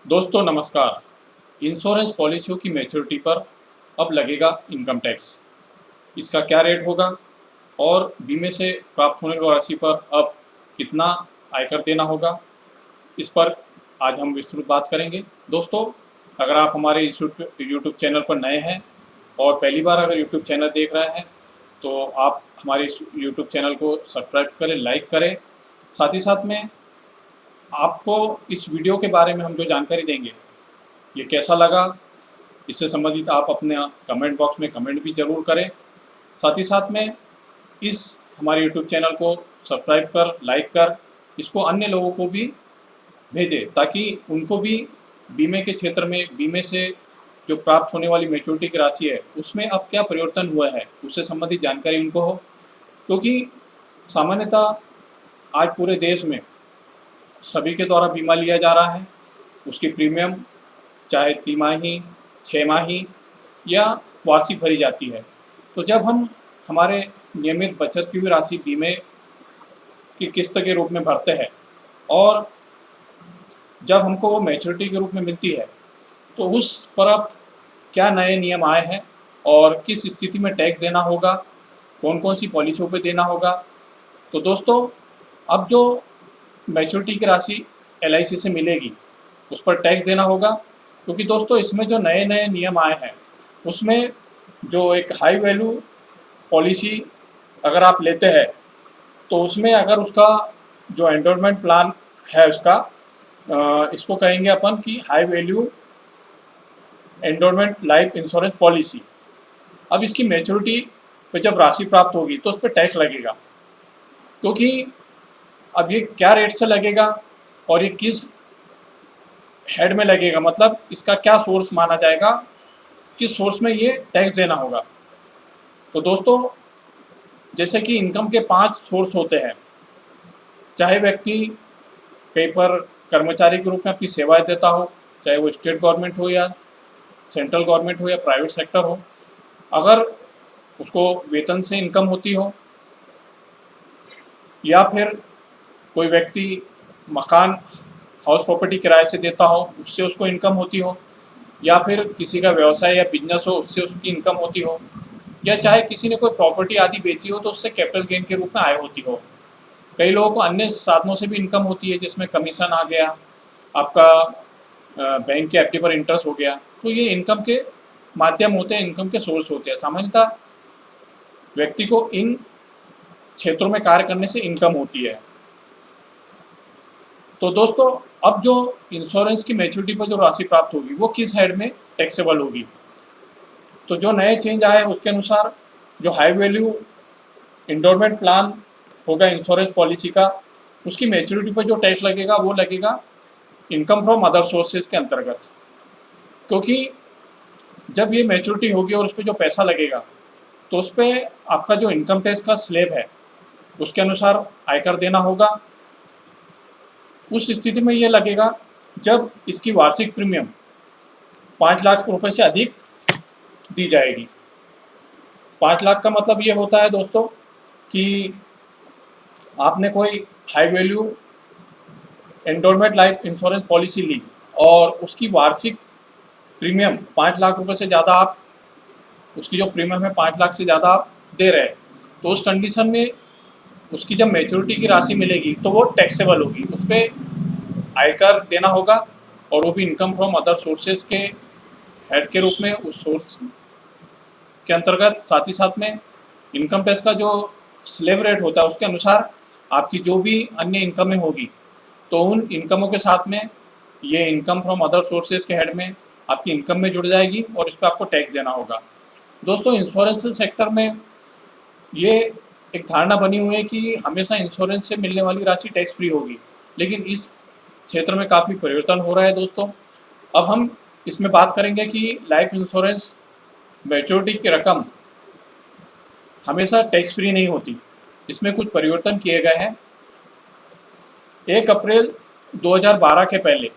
दोस्तों नमस्कार। इंश्योरेंस पॉलिसियों की मैच्योरिटी पर अब लगेगा इनकम टैक्स। इसका क्या रेट होगा और बीमे से प्राप्त होने वाली राशि पर अब कितना आयकर देना होगा, इस पर आज हम विस्तृत बात करेंगे। दोस्तों, अगर आप हमारे यूट्यूब चैनल पर नए हैं और पहली बार अगर यूट्यूब चैनल देख रहे हैं तो आप हमारे इस यूट्यूब चैनल को सब्सक्राइब करें, लाइक करें। साथ ही साथ में आपको इस वीडियो के बारे में हम जो जानकारी देंगे ये कैसा लगा, इससे संबंधित आप अपने कमेंट बॉक्स में कमेंट भी ज़रूर करें। साथ ही साथ में इस हमारे यूट्यूब चैनल को सब्सक्राइब कर, लाइक कर, इसको अन्य लोगों को भी भेजें ताकि उनको भी बीमे के क्षेत्र में बीमे से जो प्राप्त होने वाली मैच्योरिटी की राशि है उसमें अब क्या परिवर्तन हुआ है उससे संबंधित जानकारी उनको हो। क्योंकि सामान्यतः आज पूरे देश में सभी के द्वारा बीमा लिया जा रहा है, उसकी प्रीमियम चाहे तिमाही, छमाही या वार्षिक भरी जाती है। तो जब हम हमारे नियमित बचत की हुई राशि बीमे की किस्त के रूप में भरते हैं और जब हमको वो मैच्योरिटी के रूप में मिलती है तो उस पर अब क्या नए नियम आए हैं और किस स्थिति में टैक्स देना होगा, कौन कौन सी पॉलिसियों पे देना होगा। तो दोस्तों, अब जो मैच्योरिटी की राशि LIC से मिलेगी उस पर टैक्स देना होगा, क्योंकि दोस्तों इसमें जो नए नए नियम आए हैं उसमें जो एक हाई वैल्यू पॉलिसी अगर आप लेते हैं तो उसमें अगर उसका जो एंडोर्समेंट प्लान है उसका इसको कहेंगे अपन कि high value endorsement life insurance policy. अब इसकी मैच्योरिटी पे जब राशि प्राप्त होगी तो उस पर टैक्स लगेगा, क्योंकि अब ये क्या रेट से लगेगा और ये किस हेड में लगेगा, मतलब इसका क्या सोर्स माना जाएगा, किस सोर्स में ये टैक्स देना होगा। तो दोस्तों, जैसे कि इनकम के 5 सोर्स होते हैं, चाहे व्यक्ति कहीं पर कर्मचारी के रूप में अपनी सेवाएं देता हो, चाहे वो स्टेट गवर्नमेंट हो या सेंट्रल गवर्नमेंट हो या प्राइवेट सेक्टर हो, अगर उसको वेतन से इनकम होती हो या फिर कोई व्यक्ति मकान हाउस प्रॉपर्टी किराए से देता हो उससे उसको इनकम होती हो, या फिर किसी का व्यवसाय या बिजनेस हो उससे उसकी इनकम होती हो, या चाहे किसी ने कोई प्रॉपर्टी आदि बेची हो तो उससे कैपिटल गेन के रूप में आय होती हो। कई लोगों को अन्य साधनों से भी इनकम होती है, जिसमें कमीशन आ गया, आपका बैंक के FD पर इंटरेस्ट हो गया। तो ये इनकम के माध्यम होते हैं, इनकम के सोर्स होते हैं। सामान्यतः व्यक्ति को इन क्षेत्रों में कार्य करने से इनकम होती है। तो दोस्तों, अब जो इंश्योरेंस की मैच्योरिटी पर जो राशि प्राप्त होगी वो किस हेड में टैक्सेबल होगी। तो जो नए चेंज आए उसके अनुसार जो हाई वैल्यू एंडोर्समेंट प्लान होगा इंश्योरेंस पॉलिसी का, उसकी मैच्योरिटी पर जो टैक्स लगेगा वो लगेगा इनकम फ्रॉम अदर सोर्सेज के अंतर्गत। क्योंकि जब ये मैच्योरिटी होगी और उस पर जो पैसा लगेगा तो उस पर आपका जो इनकम टैक्स का स्लैब है उसके अनुसार आयकर देना होगा। उस स्थिति में ये लगेगा जब इसकी वार्षिक प्रीमियम 5 लाख रुपए से अधिक दी जाएगी। 5 लाख का मतलब ये होता है दोस्तों कि आपने कोई high value endorsement life insurance policy ली और उसकी वार्षिक प्रीमियम 5 लाख रुपए से ज़्यादा, आप उसकी जो प्रीमियम है 5 लाख से ज़्यादा आप दे रहे हैं, तो उस कंडीशन में उसकी जब मैच्योरिटी की राशि मिलेगी तो वो टैक्सेबल होगी, उस पर आयकर देना होगा, और वो भी इनकम फ्रॉम अदर सोर्सेज के हेड के रूप में उस सोर्स के अंतर्गत। साथ ही साथ में इनकम टैक्स का जो स्लैब रेट होता है उसके अनुसार आपकी जो भी अन्य इनकमें होगी तो उन इनकमों के साथ में ये इनकम फ्रॉम अदर सोर्सेज के हेड में आपकी इनकम में जुड़ जाएगी और इस पर आपको टैक्स देना होगा। दोस्तों, इंश्योरेंस सेक्टर में ये एक धारणा बनी हुई है कि हमेशा इंश्योरेंस से मिलने वाली राशि टैक्स फ्री होगी, लेकिन इस क्षेत्र में काफ़ी परिवर्तन हो रहा है दोस्तों। अब हम इसमें बात करेंगे कि लाइफ इंश्योरेंस मैच्योरिटी की रकम हमेशा टैक्स फ्री नहीं होती, इसमें कुछ परिवर्तन किए गए हैं। 1 अप्रैल 2012 के पहले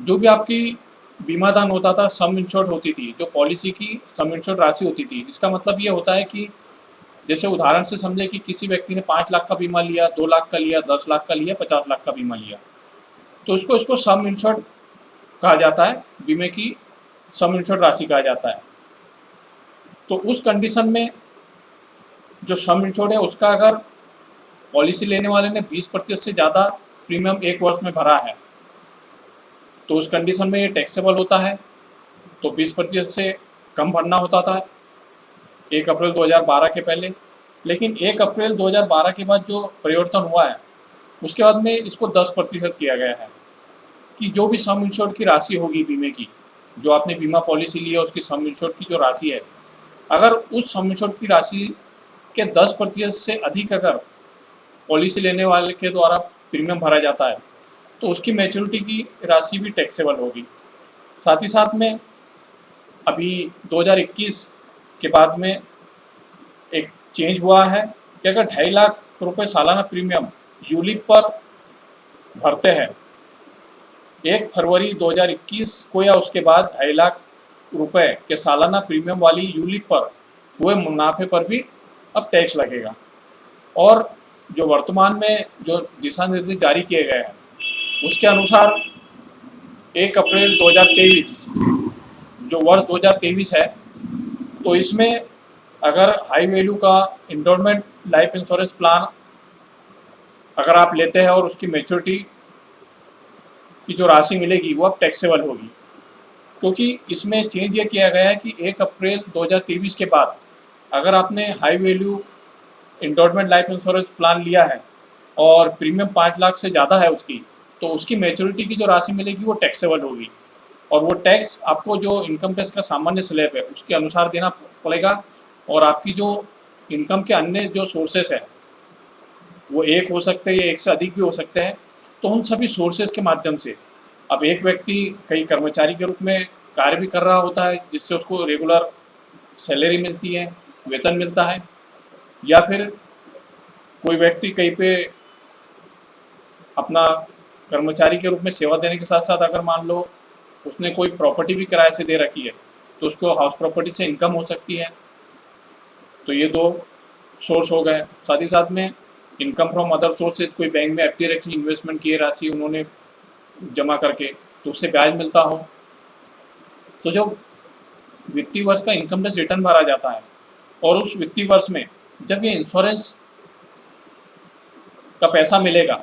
जो भी आपकी बीमा दान होता था, सम इंश्योर्ड होती थी, जो पॉलिसी की सम इंश्योर्ड राशि होती थी, इसका मतलब ये होता है कि जैसे उदाहरण से समझे कि किसी व्यक्ति ने 5 लाख का बीमा लिया, 2 लाख का लिया, 10 लाख का लिया, 50 लाख का बीमा लिया, तो इसको सम इंश्योर्ड कहा जाता है, बीमे की सम इंश्योर्ड राशि कहा जाता है। तो उस कंडीशन में जो सम इंश्योर्ड है उसका अगर पॉलिसी लेने वाले ने 20% से ज़्यादा प्रीमियम एक वर्ष में भरा है तो उस कंडीशन में ये टैक्सेबल होता है। तो 20% से कम भरना होता था 1 अप्रैल 2012 के पहले, लेकिन 1 अप्रैल 2012 के बाद जो परिवर्तन हुआ है उसके बाद में इसको 10% किया गया है कि जो भी सम इंश्योर्ड की राशि होगी बीमे की, जो आपने बीमा पॉलिसी ली है उसकी सम इंश्योर्ड की जो राशि है, अगर उस सम इंश्योर्ड की राशि के 10% से अधिक अगर पॉलिसी लेने वाले के द्वारा प्रीमियम भरा जाता है तो उसकी मैच्योरिटी की राशि भी टैक्सेबल होगी। साथ ही साथ में अभी 2021 के बाद में एक चेंज हुआ है कि अगर 2.5 लाख रुपए सालाना प्रीमियम यूलिप पर भरते हैं 1 फरवरी 2021 को या उसके बाद 2.5 लाख रुपए के सालाना प्रीमियम वाली यूलिप पर हुए मुनाफे पर भी अब टैक्स लगेगा। और जो वर्तमान में जो दिशा निर्देश जारी किए गए हैं उसके अनुसार 1 अप्रैल 2023 जो वर्ष 2023 है तो इसमें अगर हाई वैल्यू का इंडोरमेंट लाइफ इंश्योरेंस प्लान अगर आप लेते हैं और उसकी मैच्योरिटी की जो राशि मिलेगी वो अब टैक्सेबल होगी, क्योंकि इसमें चेंज ये किया गया है कि 1 अप्रैल 2023 के बाद अगर आपने high value endowment life insurance plan लिया है और प्रीमियम 5 लाख से ज़्यादा है उसकी, तो उसकी मैच्योरिटी की जो राशि मिलेगी वो टैक्सेबल होगी और वो टैक्स आपको जो इनकम टैक्स का सामान्य स्लैब है उसके अनुसार देना पड़ेगा। और आपकी जो इनकम के अन्य जो सोर्सेस है वो एक हो सकते हैं या एक से अधिक भी हो सकते हैं, तो उन सभी सोर्सेज के माध्यम से अब एक व्यक्ति कई कर्मचारी के रूप में कार्य भी कर रहा होता है जिससे उसको रेगुलर सैलरी मिलती है, वेतन मिलता है, या फिर कोई व्यक्ति कहीं पे अपना कर्मचारी के रूप में सेवा देने के साथ साथ अगर मान लो उसने कोई प्रॉपर्टी भी किराए से दे रखी है तो उसको हाउस प्रॉपर्टी से इनकम हो सकती है। तो ये 2 सोर्स हो गए। साथ ही साथ में इनकम फ्रॉम अदर सोर्सेज, कोई बैंक में एफडी रखी, इन्वेस्टमेंट किए राशि उन्होंने जमा करके तो उससे ब्याज मिलता हो। तो जो वित्तीय वर्ष का इनकम टैक्स रिटर्न भरा जाता है और उस वित्तीय वर्ष में जब ये इंश्योरेंस का पैसा मिलेगा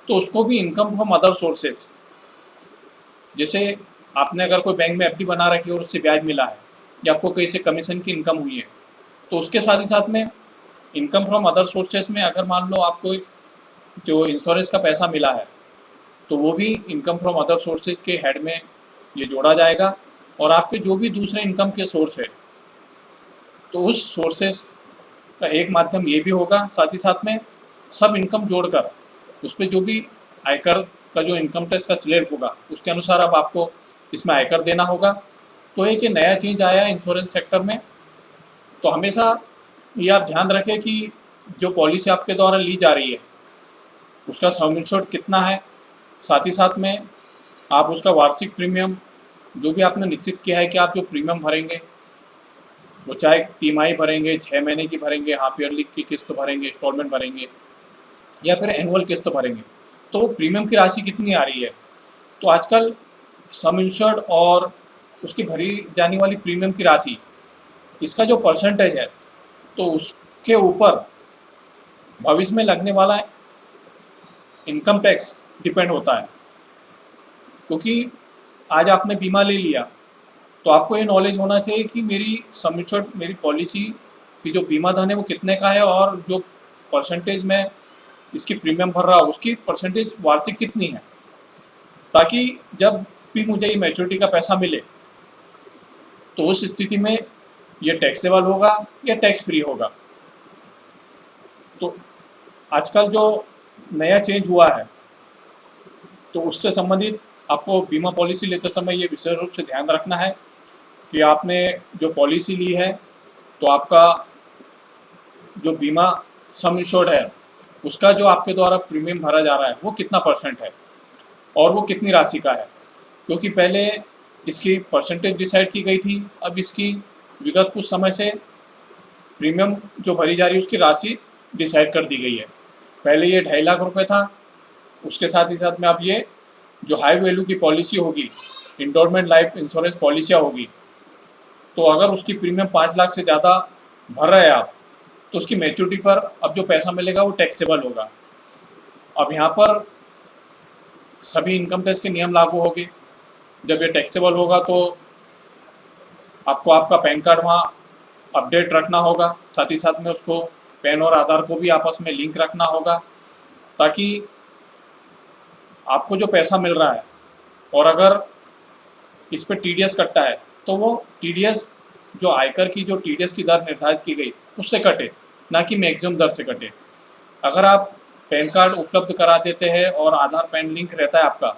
तो उसको भी इनकम फ्रॉम अदर सोर्सेज, जैसे आपने अगर कोई बैंक में एफडी बना रखी है और उससे ब्याज मिला है या आपको कहीं से कमीशन की इनकम हुई है तो उसके साथ ही साथ में इनकम फ्रॉम अदर सोर्सेज में अगर मान लो आपको जो इंश्योरेंस का पैसा मिला है तो वो भी इनकम फ्रॉम अदर सोर्सेज के हेड में ये जोड़ा जाएगा और आपके जो भी दूसरे इनकम के सोर्स है तो उस सोर्सेज का एक माध्यम ये भी होगा। साथ ही साथ में सब इनकम जोड़कर उस पर जो भी आयकर का जो इनकम टैक्स का स्लैब होगा उसके अनुसार अब आपको इसमें आयकर देना होगा। तो एक ये नया चेंज आया है इंश्योरेंस सेक्टर में। तो हमेशा ये आप ध्यान रखें कि जो पॉलिसी आपके द्वारा ली जा रही है उसका सम इंश्योर्ड कितना है, साथ ही साथ में आप उसका वार्षिक प्रीमियम जो भी आपने निश्चित किया है कि आप जो प्रीमियम भरेंगे वो चाहे तिमाही भरेंगे, 6 महीने की भरेंगे, हाफ ईयरली की किस्त भरेंगे, इंस्टॉलमेंट भरेंगे या फिर एनुअल किस्त भरेंगे, तो वो प्रीमियम की राशि कितनी आ रही है। तो आजकल सम इंश्योर्ड और उसकी भरी जाने वाली प्रीमियम की राशि, इसका जो परसेंटेज है तो उसके ऊपर भविष्य में लगने वाला इनकम टैक्स डिपेंड होता है। क्योंकि आज आपने बीमा ले लिया तो आपको ये नॉलेज होना चाहिए कि मेरी सम इंश्योर्ड, मेरी पॉलिसी की जो बीमा धन है वो कितने का है और जो परसेंटेज में इसकी प्रीमियम भर रहा उसकी परसेंटेज वार्षिक कितनी है, ताकि जब भी मुझे ये मैच्योरिटी का पैसा मिले तो उस स्थिति में ये टैक्सेबल होगा या टैक्स फ्री होगा। तो आजकल जो नया चेंज हुआ है तो उससे संबंधित आपको बीमा पॉलिसी लेते समय ये विशेष रूप से ध्यान रखना है कि आपने जो पॉलिसी ली है तो आपका जो बीमा सम इंश्योर्ड है उसका जो आपके द्वारा प्रीमियम भरा जा रहा है वो कितना परसेंट है और वो कितनी राशि का है। क्योंकि पहले इसकी परसेंटेज डिसाइड की गई थी, अब इसकी विगत कुछ समय से प्रीमियम जो भरी जा रही है उसकी राशि डिसाइड कर दी गई है। पहले ये 2.5 लाख रुपए था, उसके साथ ही साथ में अब ये जो हाई वैल्यू की पॉलिसी होगी, इंडोरमेंट लाइफ इंश्योरेंस पॉलिसियाँ होगी, तो अगर उसकी प्रीमियम 5 लाख से ज़्यादा भर रहे हैं आप, तो उसकी मैच्योरिटी पर अब जो पैसा मिलेगा वो टैक्सेबल होगा। अब यहाँ पर सभी इनकम टैक्स के नियम लागू होंगे। जब ये टैक्सेबल होगा तो आपको आपका पैन कार्ड वहाँ अपडेट रखना होगा, साथ ही साथ में उसको पैन और आधार को भी आपस में लिंक रखना होगा, ताकि आपको जो पैसा मिल रहा है और अगर इस पे टीडीएस कटता है तो वो टीडीएस जो आयकर की जो टीडीएस की दर निर्धारित की गई उससे कटे, ना कि मैक्सिमम दर से कटे। अगर आप पैन कार्ड उपलब्ध करा देते हैं और आधार पैन लिंक रहता है आपका,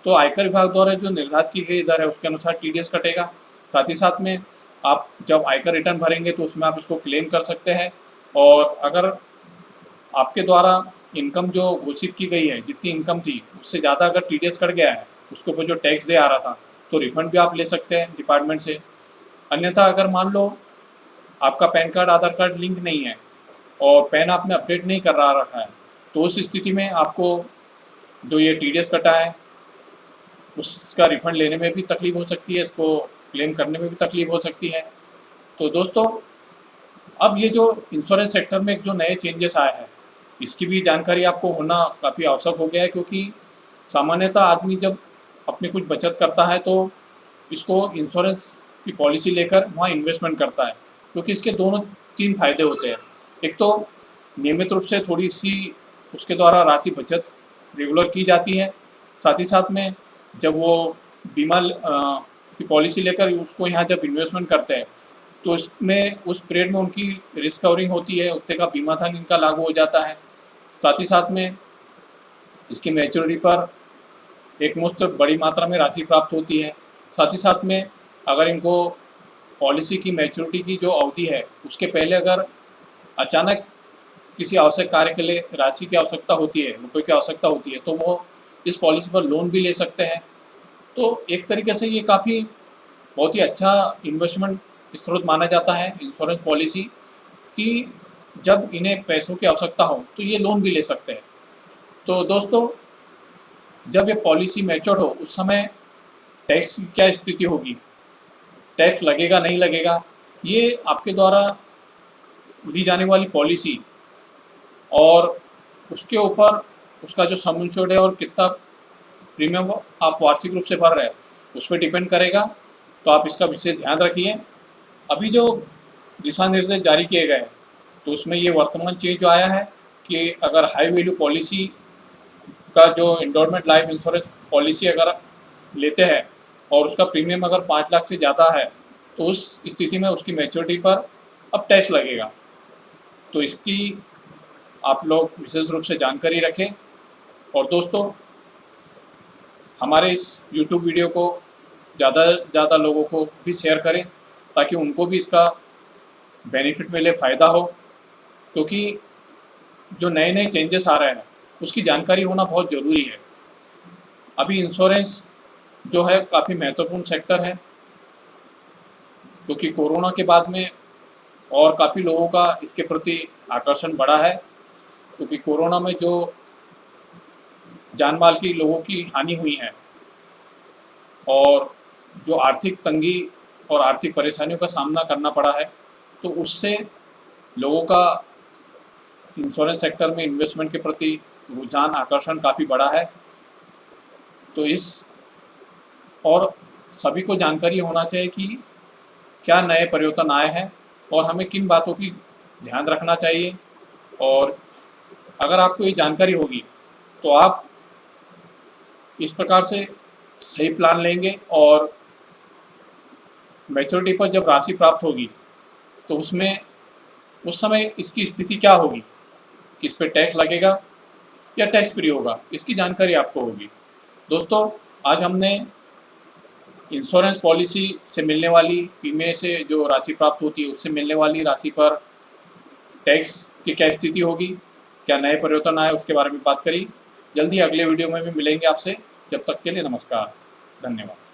तो आयकर विभाग द्वारा जो निर्धारित की गई दर है उसके अनुसार टीडीएस कटेगा। साथ ही साथ में आप जब आयकर रिटर्न भरेंगे तो उसमें आप इसको क्लेम कर सकते हैं, और अगर आपके द्वारा इनकम जो घोषित की गई है, जितनी इनकम थी उससे ज़्यादा अगर टीडीएस कट गया है, उसके ऊपर जो टैक्स दे आ रहा था, तो रिफंड भी आप ले सकते हैं डिपार्टमेंट से। अन्यथा अगर मान लो आपका पैन कार्ड आधार कार्ड लिंक नहीं है और पैन आपने अपडेट नहीं करा रखा है, तो उस स्थिति में आपको जो ये टीडीएस कटा है उसका रिफंड लेने में भी तकलीफ हो सकती है, इसको क्लेम करने में भी तकलीफ हो सकती है। तो दोस्तों, अब ये जो इंश्योरेंस सेक्टर में जो नए चेंजेस आए हैं, इसकी भी जानकारी आपको होना काफ़ी आवश्यक हो गया है, क्योंकि सामान्यतः आदमी जब अपनी कुछ बचत करता है तो इसको इंश्योरेंस की पॉलिसी लेकर वहाँ इन्वेस्टमेंट करता है, क्योंकि इसके दोनों 3 फायदे होते हैं। एक तो नियमित रूप से थोड़ी सी उसके द्वारा राशि बचत रेगुलर की जाती है, साथ ही साथ में जब वो बीमा की पॉलिसी लेकर उसको यहाँ जब इन्वेस्टमेंट करते हैं तो इसमें उस पीरियड में उनकी रिस्क कवरिंग होती है, उतने का बीमा धन इनका लागू हो जाता है। साथ ही साथ में इसकी मैच्योरिटी पर एक मुश्त बड़ी मात्रा में राशि प्राप्त होती है। साथ ही साथ में अगर इनको पॉलिसी की मैच्योरिटी की जो अवधि है उसके पहले अगर अचानक किसी आवश्यक कार्य के लिए राशि की आवश्यकता होती है, रुपये की आवश्यकता होती है, तो वो इस पॉलिसी पर लोन भी ले सकते हैं। तो एक तरीके से ये काफ़ी बहुत ही अच्छा इन्वेस्टमेंट स्रोत माना जाता है इंश्योरेंस पॉलिसी, कि जब इन्हें पैसों की आवश्यकता हो तो ये लोन भी ले सकते हैं। तो दोस्तों, जब ये पॉलिसी मैच्योर हो उस समय टैक्स की क्या स्थिति होगी, टैक्स लगेगा नहीं लगेगा, ये आपके द्वारा ली जाने वाली पॉलिसी और उसके ऊपर उसका जो सम इंश्योर्ड है और कितना प्रीमियम आप वार्षिक रूप से भर रहे हैं उस पर डिपेंड करेगा। तो आप इसका विशेष ध्यान रखिए। अभी जो दिशा निर्देश जारी किए गए हैं तो उसमें ये वर्तमान चेंज जो आया है कि अगर हाई वैल्यू पॉलिसी का जो इंडोरमेंट लाइफ इंश्योरेंस पॉलिसी अगर लेते हैं और उसका प्रीमियम अगर 5 लाख से ज़्यादा है, तो उस स्थिति में उसकी मैच्योरिटी पर अब टैक्स लगेगा। तो इसकी आप लोग विशेष रूप से जानकारी रखें, और दोस्तों हमारे इस YouTube वीडियो को ज़्यादा से ज़्यादा लोगों को भी शेयर करें, ताकि उनको भी इसका बेनिफिट मिले, फ़ायदा हो, क्योंकि जो नए नए चेंजेस आ रहे हैं उसकी जानकारी होना बहुत ज़रूरी है। अभी इंश्योरेंस जो है काफ़ी महत्वपूर्ण सेक्टर है, क्योंकि कोरोना के बाद में और काफ़ी लोगों का इसके प्रति आकर्षण बढ़ा है, क्योंकि कोरोना में जो जान माल की लोगों की हानि हुई है और जो आर्थिक तंगी और आर्थिक परेशानियों का सामना करना पड़ा है, तो उससे लोगों का इंश्योरेंस सेक्टर में इन्वेस्टमेंट के प्रति रुझान, आकर्षण काफ़ी बढ़ा है। तो इस और सभी को जानकारी होना चाहिए कि क्या नए परिवर्तन आए हैं और हमें किन बातों की ध्यान रखना चाहिए, और अगर आपको ये जानकारी होगी तो आप इस प्रकार से सही प्लान लेंगे, और मैच्योरिटी पर जब राशि प्राप्त होगी तो उसमें उस समय इसकी स्थिति क्या होगी, किस पे टैक्स लगेगा या टैक्स फ्री होगा, इसकी जानकारी आपको होगी। दोस्तों, आज हमने इंश्योरेंस पॉलिसी से मिलने वाली बीमे से जो राशि प्राप्त होती है उससे मिलने वाली राशि पर टैक्स की क्या स्थिति होगी, क्या नए परिवर्तन आए, उसके बारे में बात करी। जल्दी अगले वीडियो में भी मिलेंगे आपसे। जब तक के लिए नमस्कार, धन्यवाद।